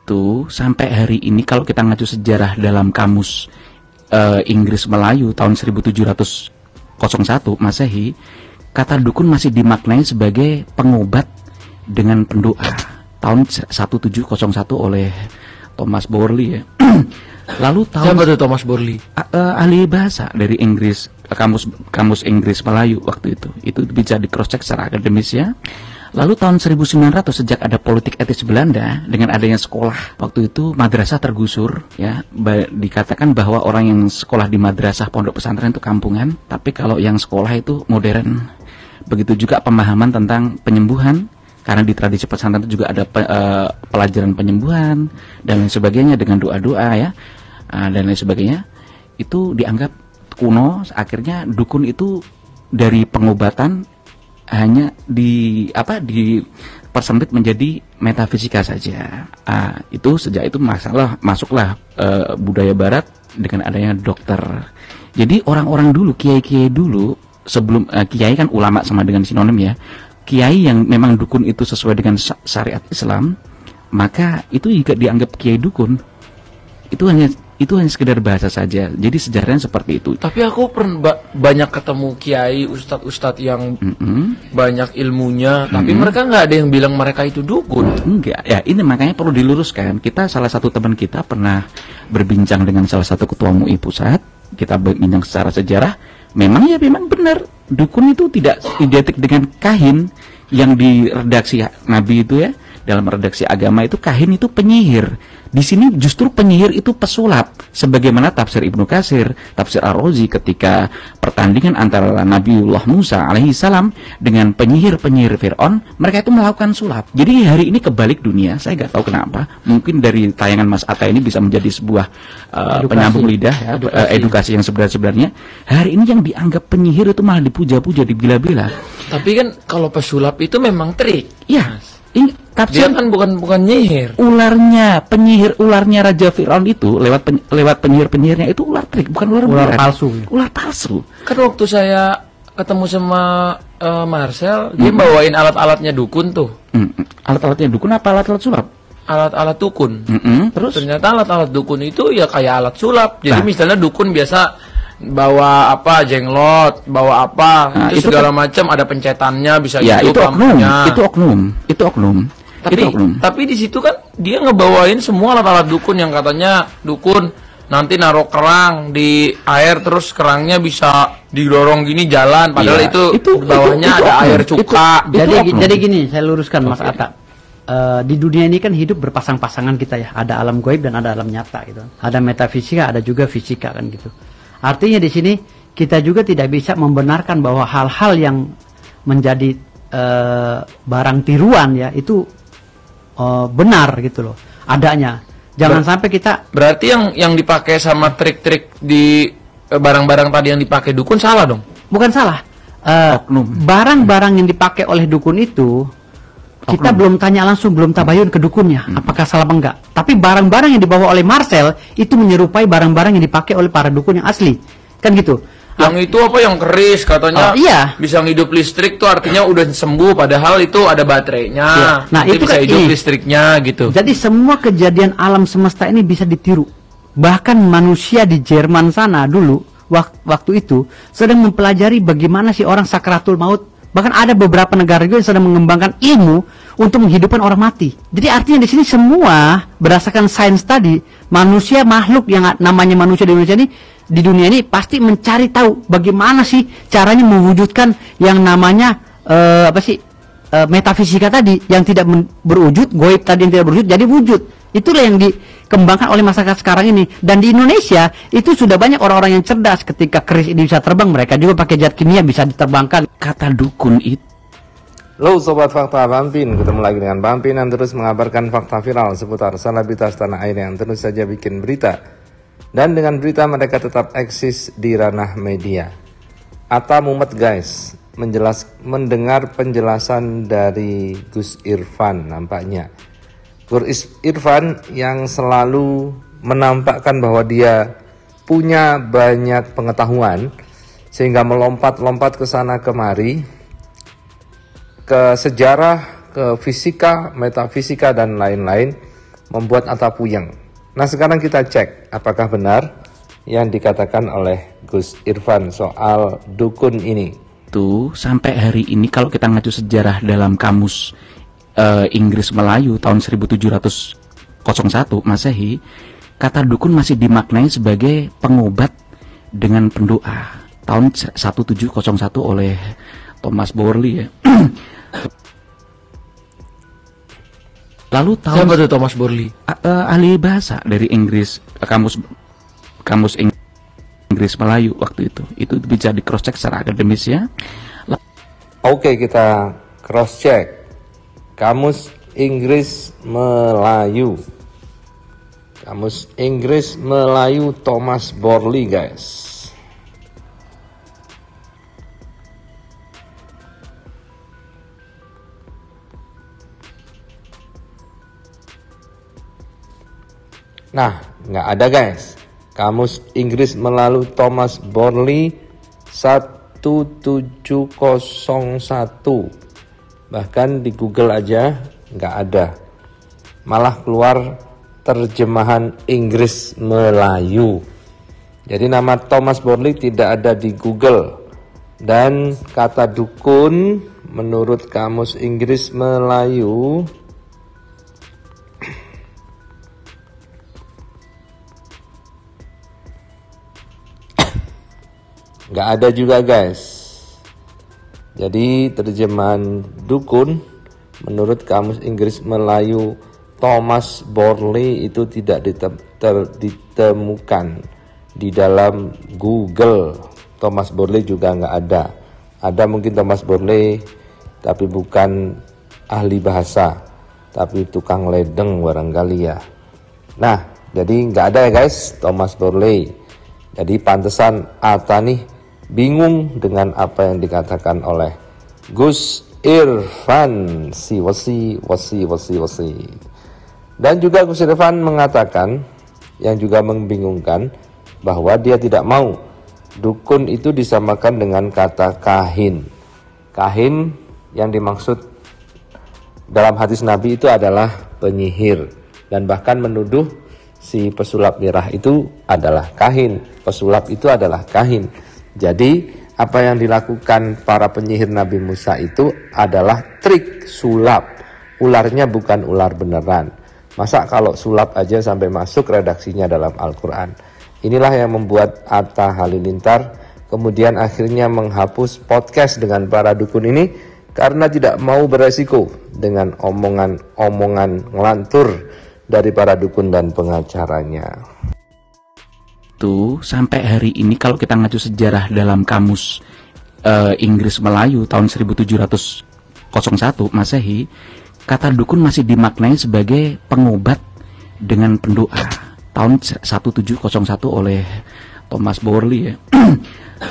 itu sampai hari ini kalau kita ngacu sejarah dalam kamus Inggris Melayu tahun 1701 Masehi, kata dukun masih dimaknai sebagai pengobat dengan pendoa tahun 1701 oleh Thomas Borley ya. Lalu tahun siapa tuh Thomas Borley? Ahli bahasa dari Inggris, kamus Inggris Melayu waktu itu bisa di cross check secara akademis ya. Lalu tahun 1900 sejak ada politik etis Belanda dengan adanya sekolah, waktu itu madrasah tergusur ya, dikatakan bahwa orang yang sekolah di madrasah pondok pesantren itu kampungan, tapi kalau yang sekolah itu modern. Begitu juga pemahaman tentang penyembuhan, karena di tradisi pesantren itu juga ada pelajaran penyembuhan dan lain sebagainya dengan doa-doa ya, dan lain sebagainya. Itu dianggap kuno. Akhirnya dukun itu dari pengobatan hanya dipersempit menjadi metafisika saja. Itu sejak itu masuklah budaya barat dengan adanya dokter. Jadi orang-orang dulu, kiai-kiai dulu, sebelum kiai kan ulama sama dengan sinonim ya. Kiai yang memang dukun itu sesuai dengan syariat Islam, maka itu juga dianggap kiai dukun. Itu hanya sekedar bahasa saja. Jadi sejarahnya seperti itu. Tapi aku pernah banyak ketemu kiai, ustadz yang banyak ilmunya, tapi mereka nggak ada yang bilang mereka itu dukun. Enggak, ya ini makanya perlu diluruskan. Kita salah satu teman kita pernah berbincang dengan salah satu ketua MUI pusat. Kita berbincang secara sejarah. Memang benar. Dukun itu tidak identik dengan kahin yang di redaksi Nabi itu ya. Dalam redaksi agama itu kahin itu penyihir. Di sini justru penyihir itu pesulap, sebagaimana tafsir Ibnu Katsir, tafsir Ar-Razi ketika pertandingan antara Nabiullah Musa alaihi salam dengan penyihir-penyihir Fir'aun, mereka itu melakukan sulap. Jadi hari ini kebalik dunia, saya nggak tahu kenapa. Mungkin dari tayangan Mas Atta ini bisa menjadi sebuah penyambung lidah, edukasi yang sebenarnya. Hari ini yang dianggap penyihir itu malah dipuja-puja, dibela-bela. Tapi kan kalau pesulap itu memang trik. Iya. Dia kan bukan nyihir. Penyihir ularnya Raja Fir'aun itu lewat penyihir-penyihirnya itu ular trik, bukan ular palsu. Ular palsu. Kan waktu saya ketemu sama Marcel, dia bawain alat-alatnya dukun tuh. Alat-alatnya dukun apa alat-alat sulap? Alat-alat dukun. Terus ternyata alat-alat dukun itu ya kayak alat sulap. Jadi misalnya dukun biasa bawa apa, jenglot, bawa apa, itu segala macam, ada pencetannya, bisa ya, itu oknum. Tapi di situ kan dia ngebawain semua alat-alat dukun yang katanya dukun nanti naruh kerang di air, terus kerangnya bisa didorong gini jalan, padahal itu bawahnya ada air cuka. Jadi gini, saya luruskan Mas Atta. Di dunia ini kan hidup berpasang-pasangan kita ya, ada alam gaib dan ada alam nyata gitu. Ada metafisika, ada juga fisika kan gitu. Artinya di sini kita juga tidak bisa membenarkan bahwa hal-hal yang menjadi barang tiruan ya itu benar gitu loh adanya. Jangan sampai kita berarti yang dipakai sama trik-trik di barang-barang tadi yang dipakai dukun salah dong? Bukan salah. Barang-barang yang dipakai oleh dukun itu kita belum tanya langsung, belum tabayun ke dukunnya apakah salah apa enggak. Tapi barang-barang yang dibawa oleh Marcel itu menyerupai barang-barang yang dipakai oleh para dukun yang asli. Kan gitu. Yang itu apa yang keris katanya bisa ngidup listrik tuh artinya udah sembuh, padahal itu ada baterainya. Ya. Nah, itu bisa hidup listriknya gitu. Jadi semua kejadian alam semesta ini bisa ditiru. Bahkan manusia di Jerman sana dulu waktu itu sedang mempelajari bagaimana sih orang sakratul maut. Bahkan ada beberapa negara juga yang sedang mengembangkan ilmu untuk menghidupkan orang mati. Jadi artinya di sini semua berdasarkan sains tadi, manusia makhluk yang namanya manusia di dunia ini pasti mencari tahu bagaimana sih caranya mewujudkan yang namanya metafisika tadi yang tidak berwujud, goib tadi yang tidak berwujud jadi wujud. Itulah yang dikembangkan oleh masyarakat sekarang ini. Dan di Indonesia itu sudah banyak orang-orang yang cerdas. Ketika keris ini bisa terbang, mereka juga pakai zat kimia bisa diterbangkan. Kata dukun itu. Halo Sobat Fakta Bampin, ketemu lagi dengan Bampin yang terus mengabarkan fakta viral seputar selebritas tanah air yang terus saja bikin berita. Dan dengan berita mereka tetap eksis di ranah media. Atta mumet guys, mendengar penjelasan dari Gus Irfan nampaknya. Gus Irfan yang selalu menampakkan bahwa dia punya banyak pengetahuan sehingga melompat-lompat ke sana kemari, ke sejarah, ke fisika, metafisika dan lain-lain, membuat Atta puyeng. Nah, sekarang kita cek apakah benar yang dikatakan oleh Gus Irfan soal dukun ini. Tuh, sampai hari ini kalau kita ngacu sejarah dalam kamus Inggris Melayu tahun 1701 Masehi, kata dukun masih dimaknai sebagai pengobat dengan pendoa. Tahun 1701 oleh Thomas Borley ya. Lalu tahun siapa tuh Thomas Borley? Ahli bahasa dari Inggris, kamus Inggris Melayu waktu itu. Itu bisa di cross check secara akademis ya. Oke, kita cross check. Kamus Inggris Melayu. Kamus Inggris Melayu Thomas Borley, guys. Nah, nggak ada, guys. Kamus Inggris Melayu Thomas Borley 1701. Bahkan di Google aja nggak ada. Malah keluar terjemahan Inggris Melayu. Jadi nama Thomas Borley tidak ada di Google. Dan kata dukun menurut Kamus Inggris Melayu nggak ada juga, guys. Jadi terjemahan dukun menurut Kamus Inggris Melayu Thomas Borley itu tidak ditemukan di dalam Google. Thomas Borley juga nggak ada. Ada mungkin Thomas Borley, tapi bukan ahli bahasa, tapi tukang ledeng barangkali ya. Nah, jadi nggak ada ya, guys, Thomas Borley. Jadi pantesan Atta nih bingung dengan apa yang dikatakan oleh Gus Irfan wasi. Dan juga Gus Irfan mengatakan yang juga membingungkan bahwa dia tidak mau dukun itu disamakan dengan kata kahin. Kahin yang dimaksud dalam hadis Nabi itu adalah penyihir, dan bahkan menuduh si pesulap mirah itu adalah kahin, pesulap itu adalah kahin. Jadi apa yang dilakukan para penyihir Nabi Musa itu adalah trik sulap. Ularnya bukan ular beneran. Masa kalau sulap aja sampai masuk redaksinya dalam Al-Quran. Inilah yang membuat Atta Halilintar kemudian akhirnya menghapus podcast dengan para dukun ini karena tidak mau beresiko dengan omongan-omongan ngelantur dari para dukun dan pengacaranya. Tuh, sampai hari ini kalau kita ngacu sejarah dalam kamus Inggris Melayu tahun 1701 Masehi, kata dukun masih dimaknai sebagai pengobat dengan pendoa. Tahun 1701 oleh Thomas Borley ya.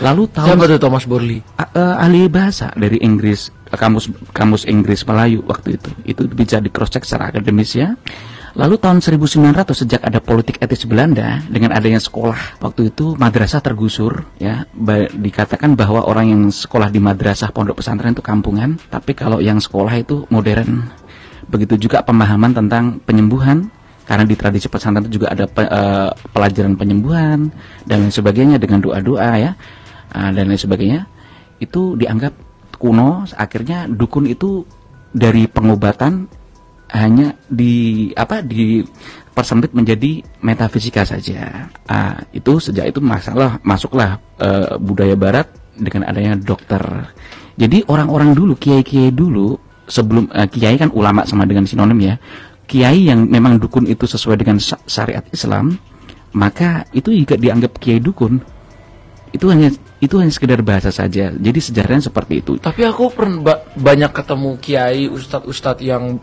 Lalu tahun siapa tuh Thomas Borley? Ahli bahasa dari Inggris, kamus Inggris Melayu waktu itu. Itu bisa di cross check secara akademis ya. Lalu tahun 1900 sejak ada politik etis Belanda dengan adanya sekolah, waktu itu madrasah tergusur ya. Dikatakan bahwa orang yang sekolah di madrasah pondok pesantren itu kampungan, tapi kalau yang sekolah itu modern. Begitu juga pemahaman tentang penyembuhan, karena di tradisi pesantren itu juga ada pelajaran penyembuhan dan lain sebagainya dengan doa-doa ya, dan lain sebagainya. Itu dianggap kuno. Akhirnya dukun itu dari pengobatan hanya dipersempit menjadi metafisika saja. Itu sejak itu masuklah budaya barat dengan adanya dokter. Jadi orang-orang dulu, kiai-kiai dulu, sebelum kiai kan ulama sama dengan sinonim ya. Kiai yang memang dukun itu sesuai dengan syariat Islam, maka itu juga dianggap kiai dukun. Itu hanya sekedar bahasa saja. Jadi sejarahnya seperti itu. Tapi aku pernah banyak ketemu kiai, ustadz yang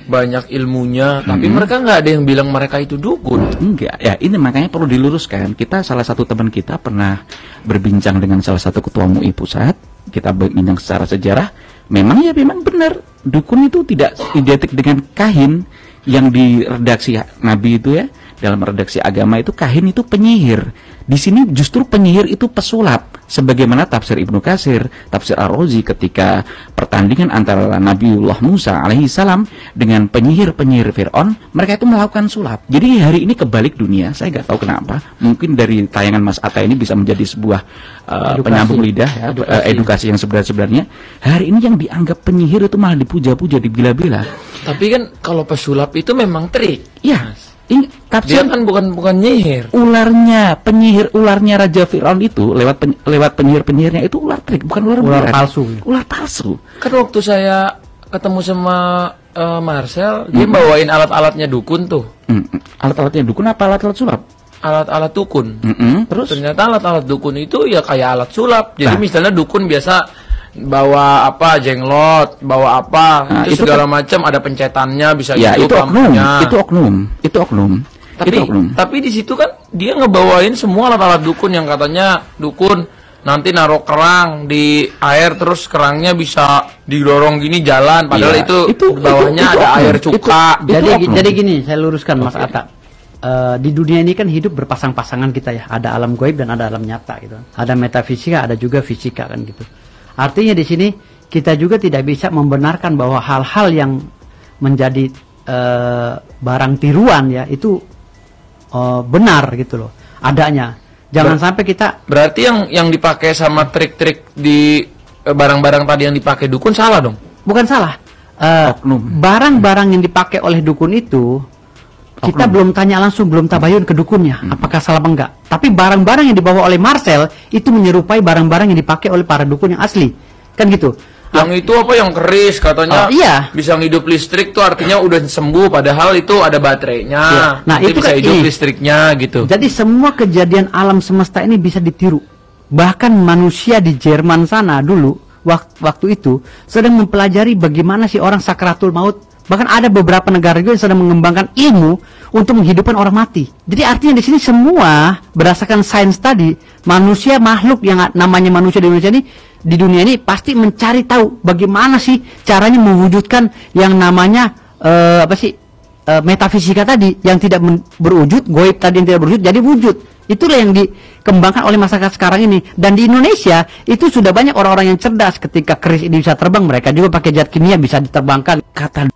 banyak ilmunya, tapi mereka nggak ada yang bilang mereka itu dukun. Enggak, ya ini makanya perlu diluruskan. Kita salah satu teman kita pernah berbincang dengan salah satu ketua MUI pusat. Kita berbincang secara sejarah. Memang benar. Dukun itu tidak identik dengan kahin yang di redaksi Nabi itu ya. Dalam redaksi agama itu kahin itu penyihir. Di sini justru penyihir itu pesulap. sebagaimana tafsir Ibnu Katsir, tafsir Ar-Razi ketika pertandingan antara Nabiullah Musa alaihi salam dengan penyihir-penyihir Fir'aun, mereka itu melakukan sulap. Jadi hari ini kebalik dunia, saya nggak tahu kenapa. Mungkin dari tayangan Mas Atta ini bisa menjadi sebuah penyambung lidah, ya, edukasi yang sebenarnya. Hari ini yang dianggap penyihir itu malah dipuja-puja, dibela-bela. Tapi kan kalau pesulap itu memang trik. Iya. Dia kan bukan nyihir. Penyihir ularnya Raja Fir'aun itu lewat penyihir-penyihirnya itu ular trik, bukan ular palsu. Ular palsu. Kan waktu saya ketemu sama Marcel, dia bawain alat-alatnya dukun tuh. Alat-alatnya dukun apa alat-alat sulap? Alat-alat dukun. Terus ternyata alat-alat dukun itu ya kayak alat sulap. Jadi misalnya dukun biasa bawa apa, jenglot, bawa apa, itu segala macam, ada pencetannya, bisa ya, itu oknum. Tapi di situ kan dia ngebawain semua alat-alat dukun yang katanya dukun nanti naruh kerang di air, terus kerangnya bisa didorong gini jalan, padahal itu bawahnya ada air cuka. Jadi gini, saya luruskan Mas Atta. Di dunia ini kan hidup berpasang-pasangan kita ya, ada alam gaib dan ada alam nyata gitu. Ada metafisika, ada juga fisika kan gitu. Artinya di sini kita juga tidak bisa membenarkan bahwa hal-hal yang menjadi barang tiruan ya itu benar gitu loh adanya. Jangan sampai kita berarti yang dipakai sama trik-trik di barang-barang tadi yang dipakai dukun salah dong? Bukan salah. Barang-barang yang dipakai oleh dukun itu kita belum tanya langsung, belum tabayun ke dukunnya apakah salah apa enggak. Tapi barang-barang yang dibawa oleh Marcel itu menyerupai barang-barang yang dipakai oleh para dukun yang asli. Kan gitu. Yang itu apa yang keris katanya bisa ngidup listrik tuh artinya udah sembuh, padahal itu ada baterainya. Nah, itu bisa hidup listriknya gitu. Jadi semua kejadian alam semesta ini bisa ditiru. Bahkan manusia di Jerman sana dulu waktu itu sedang mempelajari bagaimana sih orang sakratul maut. Bahkan ada beberapa negara juga yang sedang mengembangkan ilmu untuk menghidupkan orang mati. Jadi artinya di sini semua berdasarkan sains tadi, manusia makhluk yang namanya manusia di Indonesia ini, di dunia ini pasti mencari tahu bagaimana sih caranya mewujudkan yang namanya metafisika tadi yang tidak berwujud, goib tadi yang tidak berwujud jadi wujud. Itulah yang dikembangkan oleh masyarakat sekarang ini. Dan di Indonesia itu sudah banyak orang-orang yang cerdas. Ketika keris ini bisa terbang, mereka juga pakai zat kimia bisa diterbangkan. Kata